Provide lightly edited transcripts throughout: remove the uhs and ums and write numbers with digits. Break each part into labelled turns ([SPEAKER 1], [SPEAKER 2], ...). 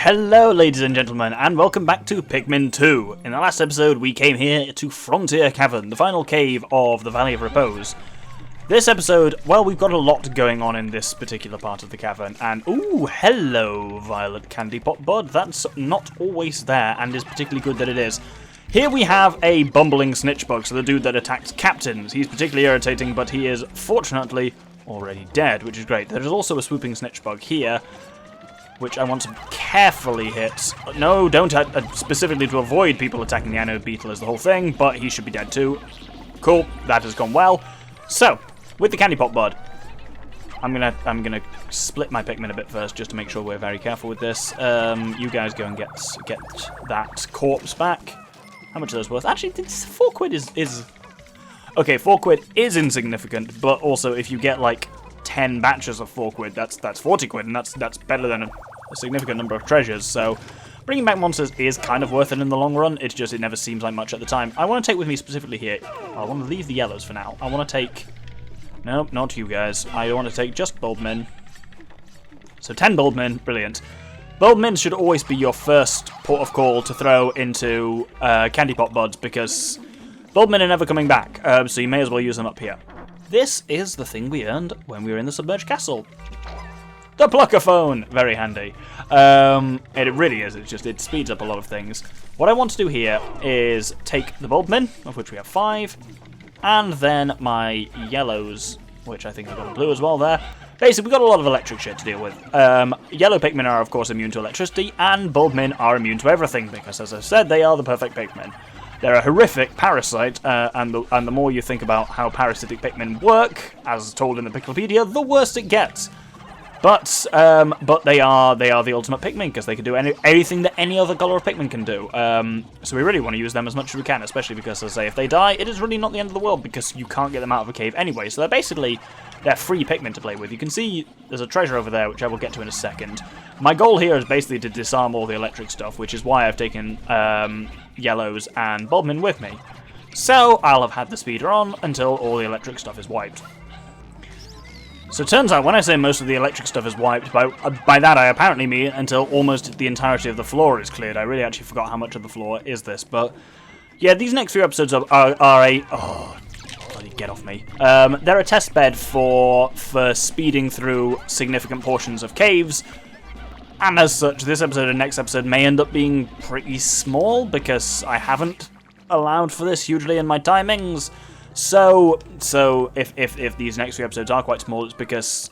[SPEAKER 1] Hello ladies and gentlemen, and welcome back to Pikmin 2. In the last episode we came here to Frontier Cavern, the final cave of the Valley of Repose. This episode, well, we've got a lot going on in this particular part of the cavern, and ooh, hello Violet Candy Pot Bud, that's not always there, and is particularly good that it is. Here we have a bumbling snitchbug, so the dude that attacks captains. He's particularly irritating, but he is fortunately already dead, which is great. There's also a swooping snitchbug here, which I want to carefully hit. No, don't specifically to avoid people attacking the anode beetle is the whole thing, but he should be dead too. Cool, that has gone well. So, with the candy pot bud, I'm gonna split my Pikmin a bit first, just to make sure we're very careful with this. You guys go and get that corpse back. How much are those worth? Actually, 4 quid is okay. 4 quid is insignificant, but also if you get like 10 batches of 4 quid, that's 40 quid, and that's better than a significant number of treasures. So bringing back monsters is kind of worth it in the long run. It's just it never seems like much at the time. I want to take with me specifically here. I want to leave the yellows for now. I want to take, nope, not you guys. I want to take just Bulbmin. So 10 Bulbmin, brilliant. Bulbmin should always be your first port of call to throw into candy pot buds, because Bulbmin are never coming back. So you may as well use them up here. This is the thing we earned when we were in the submerged castle. The Pluckerphone! Very handy. It really is. It speeds up a lot of things. What I want to do here is take the Bulbmin, of which we have 5, and then my yellows, which I think I've got a blue as well there. Basically, we've got a lot of electric shit to deal with. Yellow Pikmin are, of course, immune to electricity, and Bulbmin are immune to everything, because, as I said, they are the perfect Pikmin. They're a horrific parasite, and the more you think about how parasitic Pikmin work, as told in the Picklepedia, the worse it gets. But they are the ultimate Pikmin, because they can do anything that any other color of Pikmin can do. So we really want to use them as much as we can, especially because, as I say, if they die, it is really not the end of the world, because you can't get them out of a cave anyway. So they're free Pikmin to play with. You can see there's a treasure over there, which I will get to in a second. My goal here is basically to disarm all the electric stuff, which is why I've taken yellows and Bulbmin with me. So I'll have had the speeder on until all the electric stuff is wiped. So it turns out when I say most of the electric stuff is wiped, by that I apparently mean until almost the entirety of the floor is cleared. I really actually forgot how much of the floor is this, but yeah, these next few episodes are a... Oh, bloody get off me. They're a test bed for speeding through significant portions of caves. And as such, this episode and next episode may end up being pretty small, because I haven't allowed for this hugely in my timings. So if these next few episodes are quite small, it's because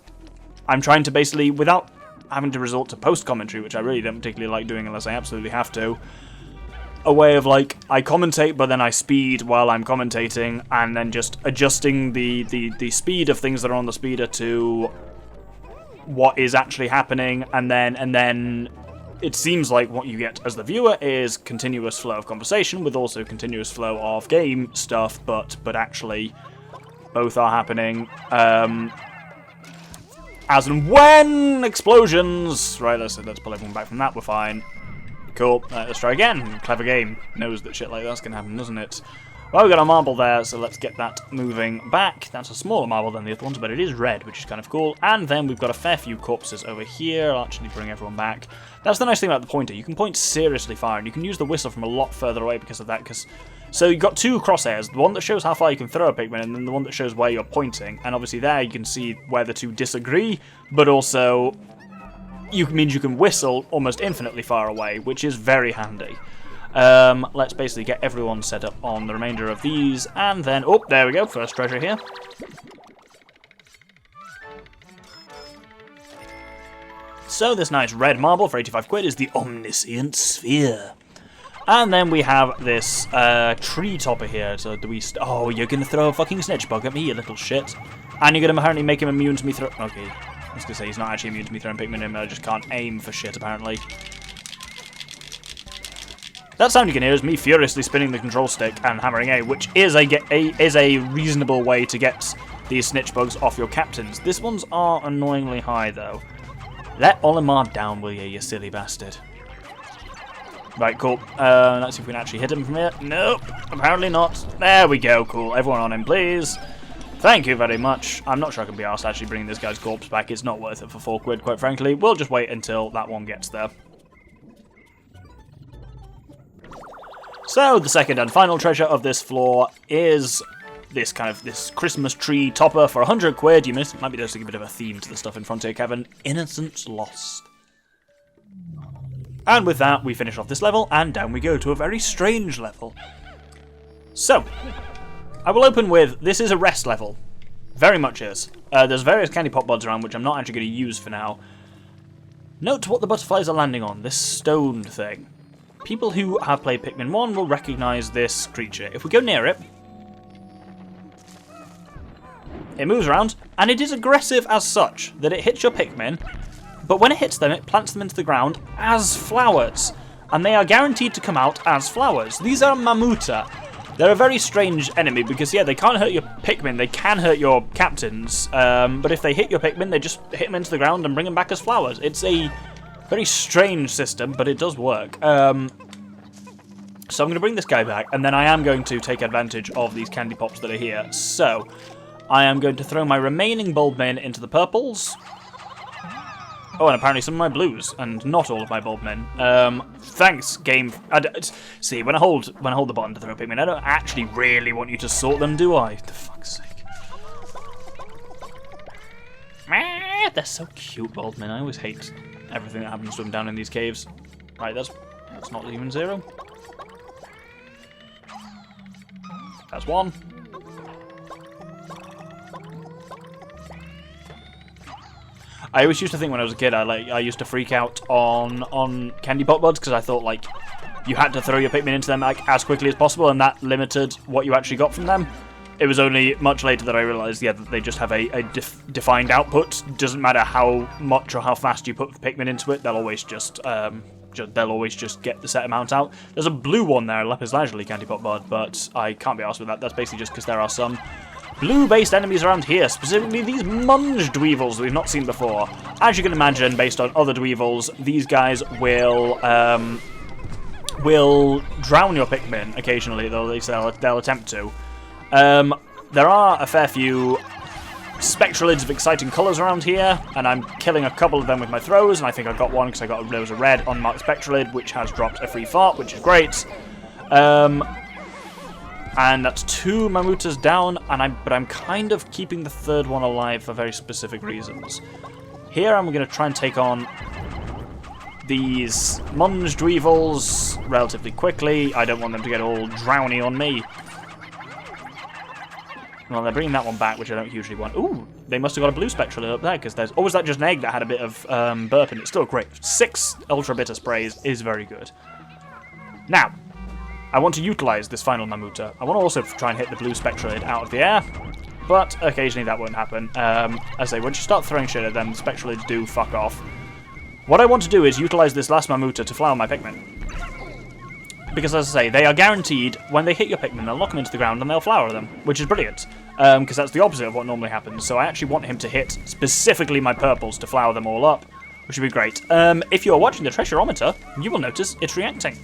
[SPEAKER 1] I'm trying to basically, without having to resort to post-commentary, which I really don't particularly like doing unless I absolutely have to, a way of, like, I commentate, but then I speed while I'm commentating, and then just adjusting the speed of things that are on the speeder to what is actually happening, and then it seems like what you get as the viewer is continuous flow of conversation with also continuous flow of game stuff, but actually both are happening as and when explosions. Right, let's pull everyone back from that. We're fine. Cool. Let's try again. Clever game knows that shit like that's gonna happen, doesn't it? Well, we've got a marble there, so let's get that moving back. That's a smaller marble than the other ones, but it is red, which is kind of cool. And then we've got a fair few corpses over here. I'll actually bring everyone back. That's the nice thing about the pointer. You can point seriously far, and you can use the whistle from a lot further away because of that. So you've got two crosshairs, the one that shows how far you can throw a Pikmin, and then the one that shows where you're pointing. And obviously there you can see where the two disagree, but also means you can whistle almost infinitely far away, which is very handy. Let's basically get everyone set up on the remainder of these, and then, oh, there we go, first treasure here. So this nice red marble for 85 quid is the Omniscient Sphere. And then we have this tree topper here, so do we... oh, you're gonna throw a fucking snitchbug at me, you little shit. And you're gonna apparently make him immune to me throw... okay, I was gonna say he's not actually immune to me throwing Pikmin in, but I just can't aim for shit, apparently. That sound you can hear is me furiously spinning the control stick and hammering A, which is a reasonable way to get these snitchbugs off your captains. These ones are annoyingly high, though. Let Olimar down, will you silly bastard. Right, cool. Let's see if we can actually hit him from here. Nope, apparently not. There we go, cool. Everyone on him, please. Thank you very much. I'm not sure I can be arsed actually bringing this guy's corpse back. It's not worth it for 4 quid, quite frankly. We'll just wait until that one gets there. So, the second and final treasure of this floor is this Christmas tree topper for 100 quid. You might be able to give a bit of a theme to the stuff in Frontier Cavern. Innocence lost. And with that, we finish off this level, and down we go to a very strange level. So, I will open with, this is a rest level. Very much is. There's various candy pop buds around, which I'm not actually going to use for now. Note what the butterflies are landing on, this stone thing. People who have played Pikmin 1 will recognise this creature. If we go near it, it moves around, and it is aggressive as such, that it hits your Pikmin, but when it hits them, it plants them into the ground as flowers, and they are guaranteed to come out as flowers. These are Mamuta. They're a very strange enemy because, yeah, they can't hurt your Pikmin, they can hurt your captains, but if they hit your Pikmin, they just hit them into the ground and bring them back as flowers. It's a very strange system, but it does work. So I'm going to bring this guy back, and then I am going to take advantage of these candy pops that are here. So, I am going to throw my remaining bulbmen into the purples. Oh, and apparently some of my blues, and not all of my bulbmen. Thanks, game. See, when I hold the button to throw Pikmin, I don't actually really want you to sort them, do I? For fuck's sake. They're so cute, bulbmen. I always hate everything that happens to them down in these caves. Right, that's not even 0. That's 1. I always used to think when I was a kid, I used to freak out on candy pop buds because I thought like you had to throw your Pikmin into them like as quickly as possible, and that limited what you actually got from them. It was only much later that I realised, yeah, that they just have a defined output. Doesn't matter how much or how fast you put the Pikmin into it, they'll always just get the set amount out. There's a blue one there, a lapis lazuli candy pop bud, but I can't be arsed with that. That's basically just because there are some blue-based enemies around here, specifically these Munge Dweevils that we've not seen before. As you can imagine, based on other Dweevils, these guys will drown your Pikmin occasionally, though they'll attempt to. There are a fair few Spectralids of exciting colours around here, and I'm killing a couple of them with my throws, and I think I got one because there was a red unmarked Spectralid, which has dropped a free fart, which is great. And that's 2 Mamutas down, but I'm kind of keeping the third one alive for very specific reasons. Here I'm going to try and take on these Munge Dweevils relatively quickly. I don't want them to get all drowny on me. Well, they're bringing that one back, which I don't hugely want. Ooh, they must have got a blue Spectralid up there, because there's... Oh, was that just an egg that had a bit of burp in it? Still great. 6 Ultra Bitter Sprays is very good. Now, I want to utilise this final Mamuta. I want to also try and hit the blue Spectralid out of the air, but occasionally that won't happen. As I say, once you start throwing shit at them, the Spectralids do fuck off. What I want to do is utilise this last Mamuta to flower my Pikmin. Because, as I say, they are guaranteed, when they hit your Pikmin, they'll knock them into the ground and they'll flower them, which is brilliant. Because that's the opposite of what normally happens. So I actually want him to hit specifically my purples to flower them all up, which would be great. If you're watching the treasureometer, you will notice it's reacting.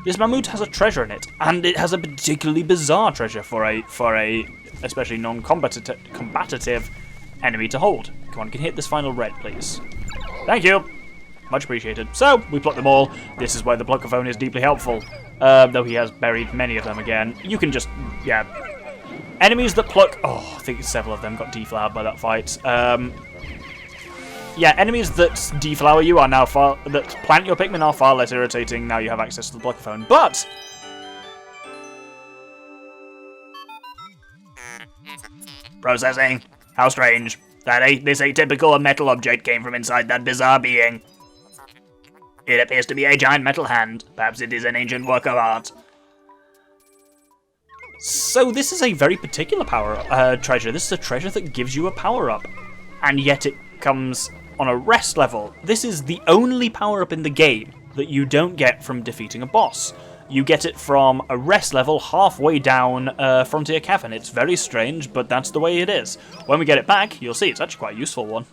[SPEAKER 1] This Mammut has a treasure in it, and it has a particularly bizarre treasure for a especially non-combative enemy to hold. Come on, can you hit this final red, please? Thank you! Much appreciated. So, we pluck them all. This is where the Pluckaphone is deeply helpful. Though he has buried many of them again. You can just, yeah. Enemies that pluck... Oh, I think several of them got deflowered by that fight. Yeah, enemies that deflower you are now that plant your Pikmin are far less irritating now you have access to the Pluckaphone. But... Processing. How strange. This atypical metal object came from inside that bizarre being. It appears to be a giant metal hand. Perhaps it is an ancient work of art. So this is a very particular treasure. This is a treasure that gives you a power-up. And yet it comes on a rest level. This is the only power-up in the game that you don't get from defeating a boss. You get it from a rest level halfway down Frontier Cavern. It's very strange, but that's the way it is. When we get it back, you'll see it's actually quite a useful one.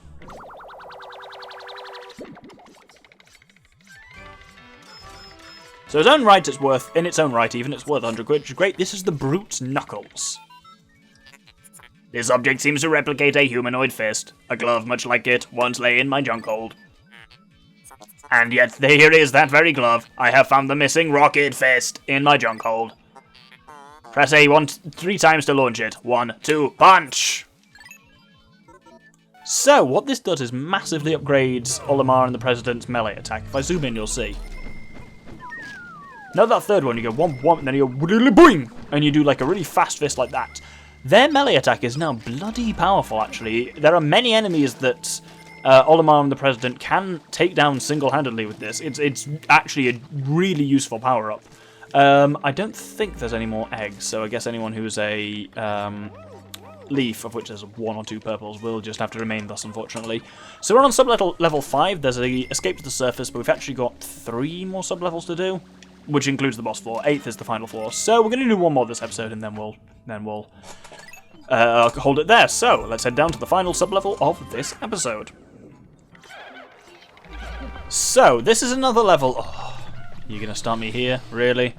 [SPEAKER 1] So in its own right, it's worth 100 quid, which is great. This is the Brute's Knuckles. This object seems to replicate a humanoid fist. A glove much like it once lay in my junk hold. And yet here is that very glove. I have found the missing rocket fist in my junk hold. Press A 3 times to launch it. 1, 2, punch! So, what this does is massively upgrades Olimar and the President's melee attack. If I zoom in, you'll see. Now that third one, you go womp womp, and then you go boing, and you do like a really fast fist like that. Their melee attack is now bloody powerful, actually. There are many enemies that Olimar and the President can take down single-handedly with this. It's actually a really useful power-up. I don't think there's any more eggs, so I guess anyone who's a leaf, of which there's 1 or 2 purples, will just have to remain thus, unfortunately. So we're on level 5. There's a escape to the surface, but we've actually got 3 more sub-levels to do, which includes the boss floor. 8th is the final floor. So we're going to do 1 more this episode, and then we'll hold it there. So let's head down to the final sub-level of this episode. So this is another level. Oh, you're going to start me here? Really?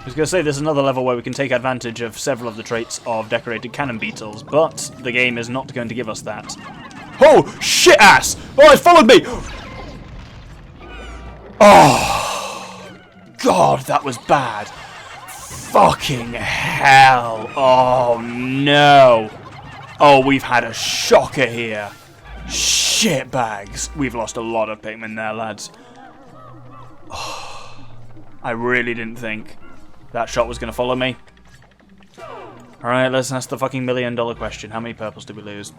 [SPEAKER 1] I was going to say there's another level where we can take advantage of several of the traits of decorated cannon beetles, but the game is not going to give us that. Oh, shit ass! Oh, it followed me! Oh, God, that was bad. Fucking hell. Oh, no. Oh, we've had a shocker here. Shit bags. We've lost a lot of Pikmin there, lads. Oh, I really didn't think that shot was going to follow me. Alright, let's ask the fucking $1 million question. How many purples did we lose?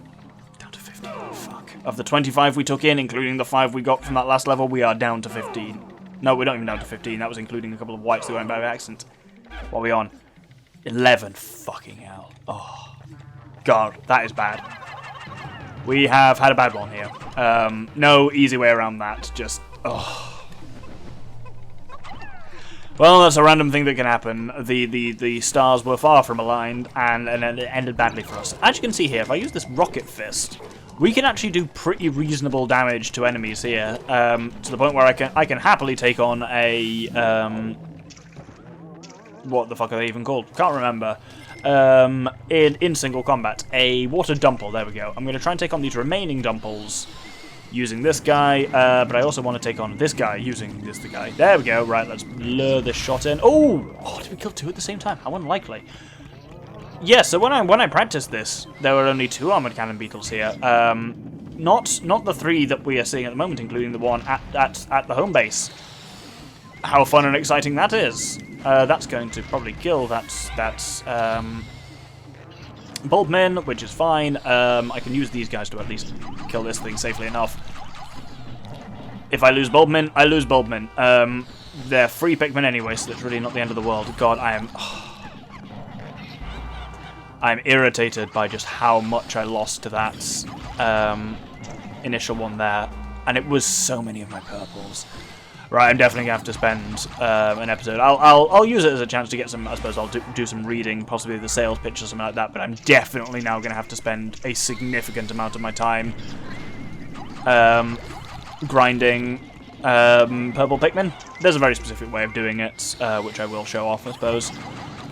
[SPEAKER 1] Down to 15. Fuck. Of the 25 we took in, including the 5 we got from that last level, we are down to 15. No, we're not even down to 15. That was including a couple of whites that went by accident. What are we on? 11. Fucking hell. Oh. God, that is bad. We have had a bad one here. No easy way around that. Just, oh. Well, that's a random thing that can happen. The stars were far from aligned, and it ended badly for us. As you can see here, if I use this rocket fist, we can actually do pretty reasonable damage to enemies here, to the point where I can happily take on a what the fuck are they even called? Can't remember. In single combat, a water dumple. There we go. I'm going to try and take on these remaining dumples using this guy, but I also want to take on this guy using this guy. There we go. Right, let's lure this shot in. Oh, did we kill 2 at the same time? How unlikely. Yeah, so when I practiced this, there were only 2 armored cannon beetles here. Not the 3 that we are seeing at the moment, including the one at the home base. How fun and exciting that is. That's going to probably kill that Bulbmin, which is fine. I can use these guys to at least kill this thing safely enough. If I lose Bulbmin, I lose Bulbmin. They're free Pikmin anyway, so that's really not the end of the world. God, I'm irritated by just how much I lost to that initial one there. And it was so many of my purples. Right, I'm definitely going to have to spend an episode. I'll use it as a chance to get some, I suppose I'll do some reading, possibly the sales pitch or something like that, but I'm definitely now going to have to spend a significant amount of my time grinding purple Pikmin. There's a very specific way of doing it, which I will show off, I suppose.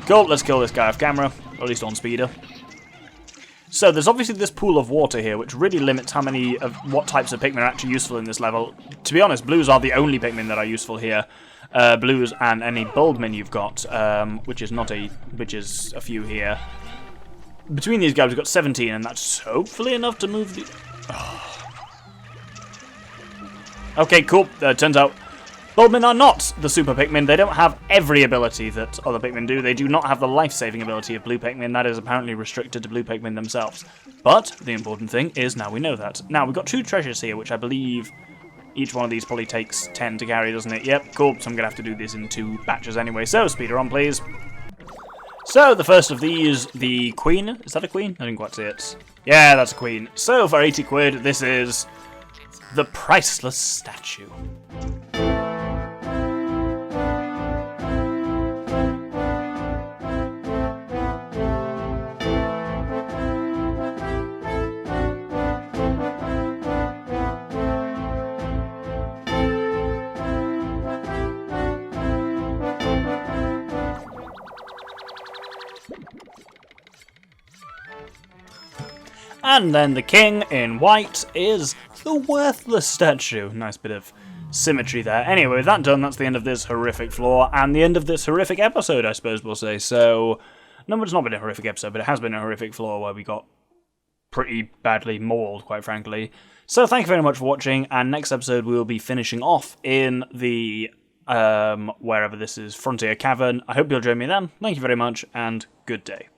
[SPEAKER 1] Cool, let's kill this guy off camera, or at least on speeder. So there's obviously this pool of water here, which really limits how many of what types of Pikmin are actually useful in this level. To be honest, blues are the only Pikmin that are useful here. Blues and any Bulbmin you've got, which is a few here. Between these guys, we've got 17, and that's hopefully enough to move the. Oh. Okay, cool. Turns out Bulbmin are not the super Pikmin. They don't have every ability that other Pikmin do. They do not have the life-saving ability of blue Pikmin. That is apparently restricted to blue Pikmin themselves. But the important thing is now we know that. Now, we've got 2 treasures here, which I believe each one of these probably takes 10 to carry, doesn't it? Yep, cool. So I'm going to have to do this in 2 batches anyway. So, speeder on, please. So, the first of these, the queen. Is that a queen? I didn't quite see it. Yeah, that's a queen. So, for 80 quid, this is the Priceless statue. And then the king in white is the worthless statue. Nice bit of symmetry there. Anyway, with that done, that's the end of this horrific floor, and the end of this horrific episode, I suppose we'll say. So, no, it's not been a horrific episode, but it has been a horrific floor where we got pretty badly mauled, quite frankly. So thank you very much for watching, and next episode we will be finishing off in the, wherever this is, Frontier Cavern. I hope you'll join me then. Thank you very much, and good day.